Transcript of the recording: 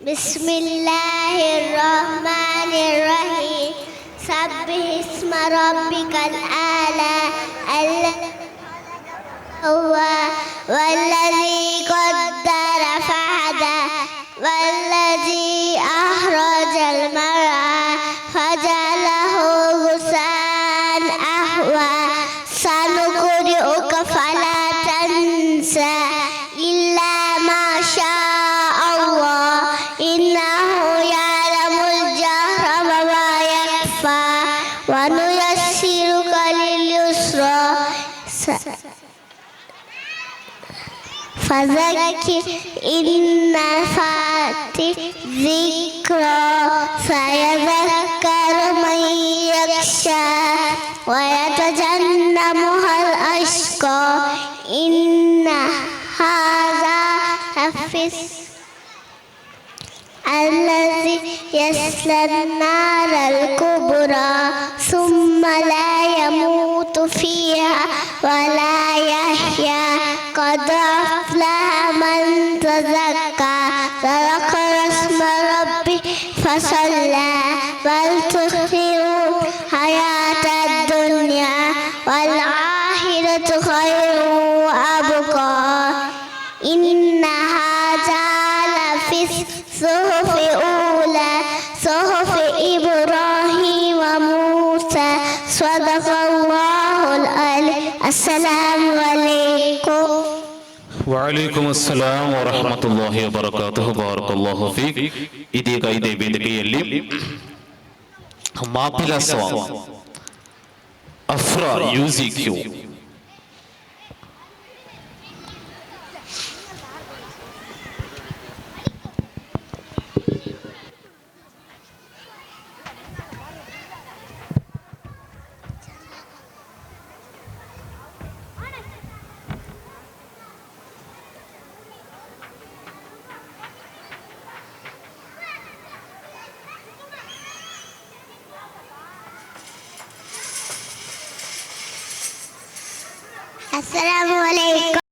بسم الله الرحمن الرحيم سبح اسم ربك الأعلى الذي هو والذي قدر فهدى والذي أخرج المرعى فجعله غثاء أحوى سنقرئك فلا تنسى إلا ما شاء الله إنه يعلم الجهر وما يخفى ونيسرك لليسرى فذكر إن نفعت الذكرى سيذكر من يخشى ويتجنبها الأشقى إن هذا لفي الذي يصلى النار الكبرى ثم لا يموت فيها ولا يحيا قد أفلح من تزكى وذكر اسم ربه فصلى بل تؤثرون حياة الدنيا والآخرة خير وأبقى إن هذا لفي الصحف الأولى صحف إبراهيم وموسى صدق الله العلي. السلام عليكم. وعليكم السلام ورحمة الله وبركاته. بارك الله فيك. ಇದೀಗ ಇದೇ ವೇದಿಕೆಯಲ್ಲಿ ಮಾಪಿಲ ಸಾಂಗ್ ಅಫ್ರಾ ಯುಜಿಕ್ಯೂ السلام عليكم.